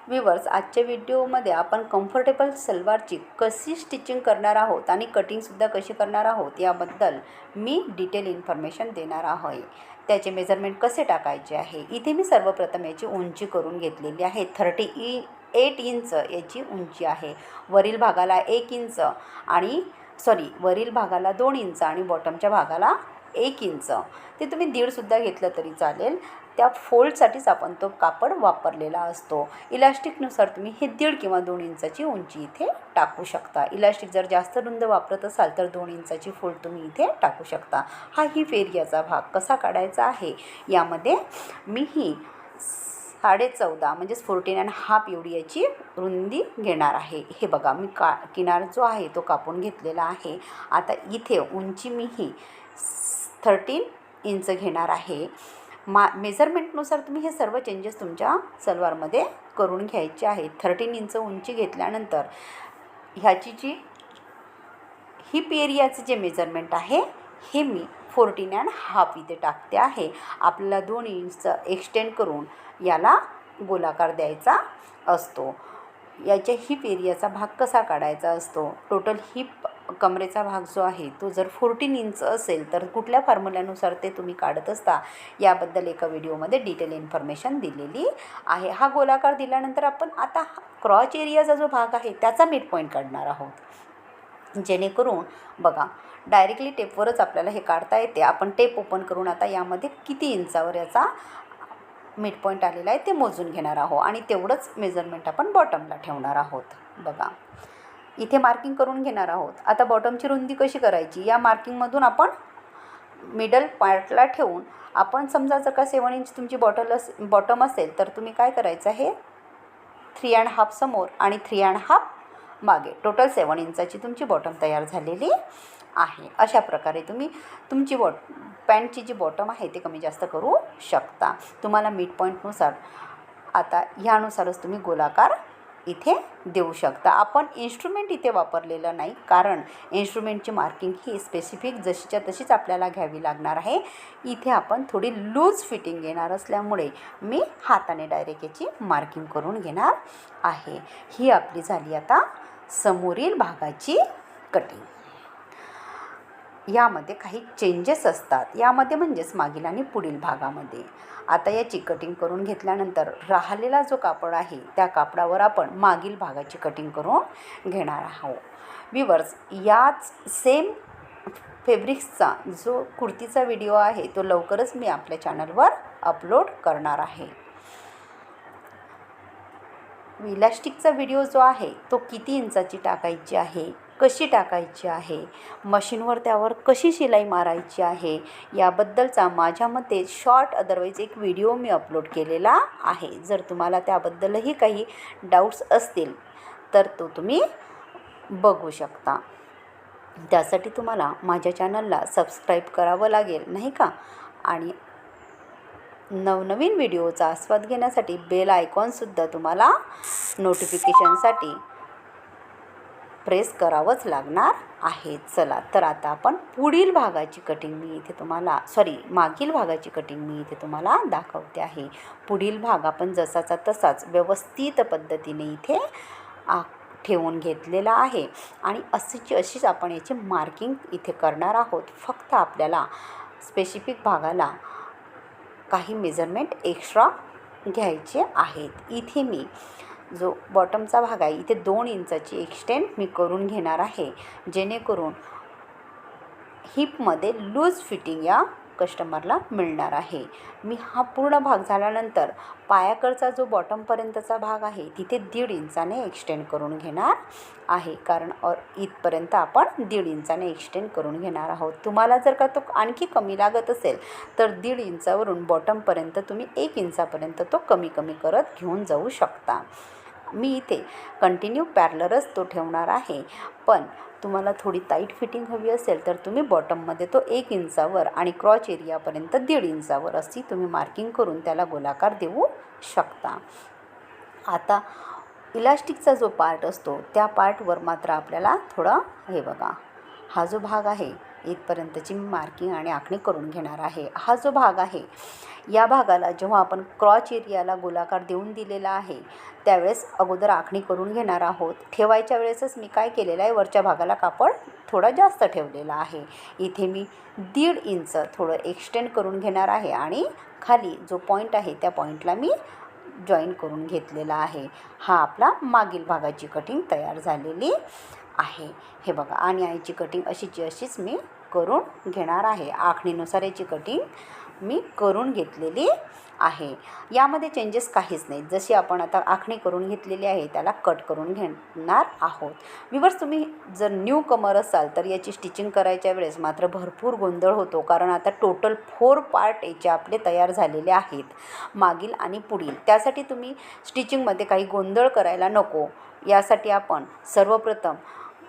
Viewers, आजच्या व्हिडिओमध्ये आपण कम्फर्टेबल सलवारची कशी स्टिचिंग करणार आहोत आणि कटिंगसुद्धा कशी करणार आहोत याबद्दल मी डिटेल इन्फॉर्मेशन देणार आहे. त्याचे मेजरमेंट कसे टाकायचे आहे. इथे मी सर्वप्रथम याची उंची करून घेतलेली आहे. 38 इंच याची उंची आहे. वरील भागाला 1 इंच आणि वरील भागाला 2 इंच आणि बॉटमच्या भागाला 1 इंच. ते तुम्ही 1.5सुद्धा घेतलं तरी चालेल. त्या फोल्डसाठीच आपण तो कापड वापरलेला असतो. इलास्टिकनुसार तुम्ही हे 1.5 किंवा 2 इंचाची उंची इथे टाकू शकता. इलास्टिक जर जास्त रुंद वापरत असाल तर 2 इंचाची फोल्ड तुम्ही इथे टाकू शकता. हा हिप एरियाचा भाग कसा काढायचा आहे यामध्ये मी ही 14.5 म्हणजेच 14.5 एवढी याची रुंदी घेणार आहे. हे बघा, मी किनार जो आहे तो कापून घेतलेला आहे. आता इथे उंची मी ही 13 इंच घेणार आहे. मेजरमेंटनुसार तुम्ही हे सर्व चेंजेस तुमच्या सलवारमध्ये करून घ्यायचे आहेत. 13 इंच उंची घेतल्यानंतर ह्याची जी हिप एरियाचे जे मेजरमेंट आहे हे मी 14.5 इथे टाकते आहे. आपल्याला 2 इंच एक्सटेंड करून याला गोलाकार द्यायचा असतो. याच्या हिप एरियाचा भाग कसा काढायचा असतो. टोटल हिप कमरेचा भाग जो आहे तो जर 14 इंच असेल तर कुठल्या फॉर्म्युल्यानुसार ते तुम्ही काढत असता याबद्दल एका व्हिडिओमध्ये डिटेल इन्फॉर्मेशन दिलेली आहे. हा गोलाकार दिल्यानंतर आपण आता क्रॉच एरियाचा जो भाग आहे त्याचा मिड पॉईंट काढणार आहोत. जेणेकरून बघा, डायरेक्टली टेपवरच आपल्याला हे काढता येते. आपण टेप ओपन करून आता यामध्ये किती इंचावर याचा मिड पॉईंट आलेला आहे ते मोजून घेणार आहोत आणि तेवढंच मेजरमेंट आपण बॉटमला ठेवणार आहोत. बघा, इथे मार्किंग करून घेणार आहोत. आता बॉटमची रुंदी कशी करायची, या मार्किंगमधून आपण मिडल पार्टला ठेवून आपण समजा जर का 7 इंच तुमची बॉटम असेल तर तुम्ही काय करायचं आहे, 3.5 समोर आणि 3.5 मागे, टोटल 7 इंचाची तुमची बॉटम तयार झालेली आहे. अशा प्रकारे तुम्ही तुमची पॅन्टची जी बॉटम आहे ते कमी जास्त करू शकता. तुम्हाला मिड पॉईंटनुसार आता ह्यानुसारच तुम्ही गोलाकार इथे देऊ शकता. आपण इन्स्ट्रुमेंट इथे वापरलेलं नाही, कारण इन्स्ट्रुमेंटची मार्किंग ही स्पेसिफिक जशीच्या तशीच आपल्याला घ्यावी लागणार आहे. इथे आपण थोडी लूज फिटिंग घेणार असल्यामुळे मी हाताने डायरेक्ट याची मार्किंग करून घेणार आहे. ही आपली झाली आता समोरील भागाची कटिंग. यामध्ये काही चेंजेस असतात यामध्ये, म्हणजेच मागील आणि पुढील भागामध्ये. आता याची कटिंग करून घेतल्यानंतर राहिलेला जो कापड आहे त्या कापडावर आपण मागील भागाची कटिंग करून घेणार आहोत. व्ह्यूअर्स, याच सेम फॅब्रिक्सचा जो कुर्तीचा व्हिडिओ आहे तो लवकरच मी आपल्या चॅनलवर अपलोड करणार आहे. इलास्टिकचा व्हिडिओ जो आहे तो किती इंचाची टाकायची आहे, कशी टाकायची आहे, मशीनवर त्यावर कशी शिलाई मारायची आहे याबद्दलचा माझ्या मते शॉर्ट अदरवाईज एक व्हिडिओ मी अपलोड केलेला आहे. जर तुम्हाला त्याबद्दलही काही डाऊट्स असतील तर तो तुम्ही बघू शकता. त्यासाठी तुम्हाला माझ्या चॅनलला सबस्क्राईब करावं लागेल, नाही का, आणि नवनवीन व्हिडिओचा आस्वाद घेण्यासाठी बेल आयकॉनसुद्धा तुम्हाला नोटिफिकेशनसाठी प्रेस करावंच लागणार आहे. चला, तर आता आपण पुढील भागाची कटिंग मागील भागाची कटिंग मी इथे तुम्हाला दाखवते आहे. पुढील भाग आपण जसाचा तसाच व्यवस्थित पद्धतीने इथे ठेवून घेतलेला आहे आणि अशीच आपण याची मार्किंग इथे करणार आहोत. फक्त आपल्याला स्पेसिफिक भागाला काही मेजरमेंट एक्स्ट्रा घ्यायचे आहेत. इथे मी जो बॉटमचा भाग आहे इथे 2 इंचाची एक्सटेंड मी करून घेणार आहे, जेणेकरून हिपमध्ये लूज फिटिंग या कस्टमरला मिळणार आहे. मी हा पूर्ण भाग झाल्यानंतर पायाकडचा जो बॉटमपर्यंतचा भाग आहे तिथे 1.5 इंचाने एक्सटेंड करून घेणार आहे, कारण इथपर्यंत आपण 1.5 इंचाने एक्सटेंड करून घेणार आहोत. तुम्हाला जर का तो आणखी कमी लागत असेल तर 1.5 इंचावरून बॉटमपर्यंत तुम्ही 1 इंचापर्यंत तो कमी करत घेऊन जाऊ शकता. मी इथे कंटिन्यू पॅरलरच तो ठेवणार आहे, पण तुम्हाला थोडी टाईट फिटिंग हवी असेल तर तुम्ही बॉटममध्ये तो 1 इंचावर आणि क्रॉच एरियापर्यंत 1.5 इंचावर अशी तुम्ही मार्किंग करून त्याला गोलाकार देऊ शकता. आता इलास्टिकचा जो पार्ट असतो त्या पार्टवर मात्र आपल्याला थोडा, हे बघा, हा जो भाग आहे इथपर्यंतची मी मार्किंग आणि आखणी करून घेणार आहे. हा जो भाग आहे या भागाला जेव्हा आपण क्रॉच एरियाला गोलाकार देऊन दिलेला आहे त्यावेळेस अगोदर आखणी करून घेणार आहोत. ठेवायच्या वेळेसच मी काय केलेलं आहे, वरच्या भागाला कापड थोडा जास्त ठेवलेला आहे. इथे मी 1.5 इंच थोडं एक्सटेंड करून घेणार आहे आणि खाली जो पॉईंट आहे त्या पॉईंटला मी जॉईन करून घेतलेला आहे. हा आपला मागील भागाची कटिंग तयार झालेली आहे. हे बघा, आणि याची कटिंग अशीच मी करून घेणार आहे. आखणीनुसार याची कटिंग मी करून घेतलेली आहे. यामध्ये चेंजेस काहीच नाही. जशी आपण आता आखणी करून घेतलेली आहे त्याला कट करून घेणार आहोत. व्ह्यूअर्स, तुम्ही जर न्यू कमर असाल तर याची स्टिचिंग करायच्या वेळेस मात्र भरपूर गोंधळ होतो, कारण आता टोटल 4 पार्ट याचे आपले तयार झालेले आहेत, मागील आणि पुढील. त्यासाठी तुम्ही स्टिचिंगमध्ये काही गोंधळ करायला नको. यासाठी आपण सर्वप्रथम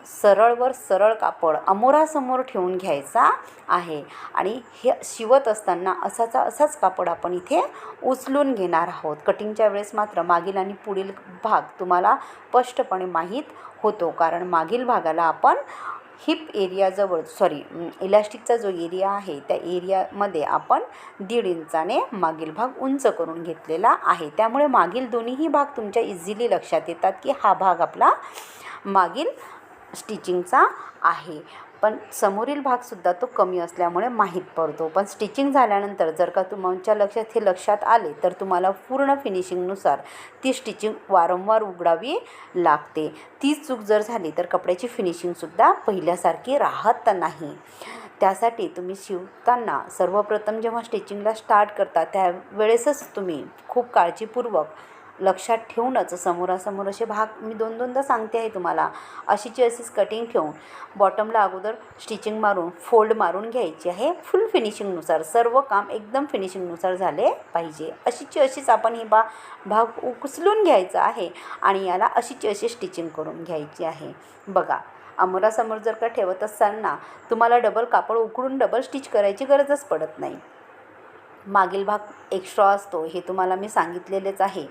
सरळवर सरळ कापड अमोरासमोर ठेवून घ्यायचा आहे आणि हे शिवत असताना असाच कापड आपण इथे उचलून घेणार आहोत. कटिंगच्या वेळेस मात्र मागील आणि पुढील भाग तुम्हाला स्पष्टपणे माहीत होतो, कारण मागील भागाला आपण हिप एरियाजवळ इलास्टिकचा जो एरिया आहे त्या एरियामध्ये आपण 1.5 इंचाने मागील भाग उंच करून घेतलेला आहे. त्यामुळे मागील दोन्हीही भाग तुमच्या इझिली लक्षात येतात की हा भाग आपला मागील स्टिचिंगचा आहे. पण समोरील भागसुद्धा तो कमी असल्यामुळे माहीत पडतो. पण स्टिचिंग झाल्यानंतर जर का तुमच्या लक्षात आले तर तुम्हाला पूर्ण फिनिशिंगनुसार ती स्टिचिंग वारंवार उघडावी लागते. तीच चूक जर झाली तर कपड्याची फिनिशिंगसुद्धा पहिल्यासारखी राहत नाही. त्यासाठी तुम्ही शिवताना सर्वप्रथम जेव्हा स्टिचिंगला स्टार्ट करता त्यावेळेसच तुम्ही खूप काळजीपूर्वक लक्षात ठेवूनच समोरासमोर असे भाग मी 2-2दा सांगते आहे तुम्हाला, अशीच कटिंग ठेवून बॉटमला अगोदर स्टिचिंग मारून फोल्ड मारून घ्यायची आहे. फुल फिनिशिंगनुसार सर्व काम एकदम फिनिशिंगनुसार झाले पाहिजे. अशीच आपण ही भाग उचलून घ्यायचा आहे आणि याला अशी स्टिचिंग करून घ्यायची आहे. बघा, अमोरासमोर जर का ठेवत असताना तुम्हाला डबल कापड उकडून डबल स्टिच करायची गरजच पडत नाही. मागील भाग एक्स्ट्रा असतो हे तुम्हाला मी सांगितलेलेच आहे.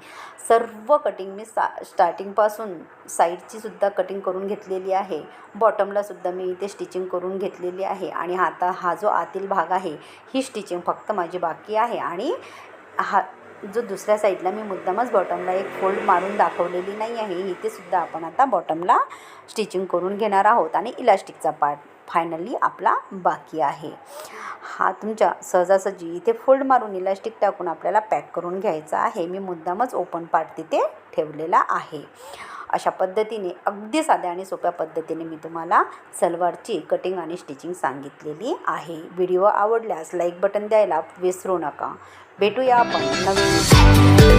सर्व कटिंग मी स्टार्टिंगपासून साईडचीसुद्धा कटिंग करून घेतलेली आहे. बॉटमलासुद्धा मी इथे स्टिचिंग करून घेतलेली आहे आणि आता हा जो आतील भाग आहे ही स्टिचिंग फक्त माझी बाकी आहे. आणि हा जो दुसऱ्या साईडला मी मुद्दामच बॉटमला एक फोल्ड मारून दाखवलेली नाही आहे, इथेसुद्धा आपण आता बॉटमला स्टिचिंग करून घेणार आहोत आणि इलास्टिकचा पार्ट फायनली आपला बाकी आहे. हा तुमच्या सहजासहजी इथे फोल्ड मारून इलास्टिक टाकून आपल्याला पॅक करून घ्यायचा आहे. मी मुद्दामच ओपन पार्ट तिथे ठेवलेला आहे. अशा पद्धतीने अगदी साध्या आणि सोप्या पद्धतीने मी तुम्हाला सलवारची कटिंग आणि स्टिचिंग सांगितलेली आहे. व्हिडिओ आवडल्यास लाईक बटन द्यायला विसरू नका. भेटूया आपण नवीन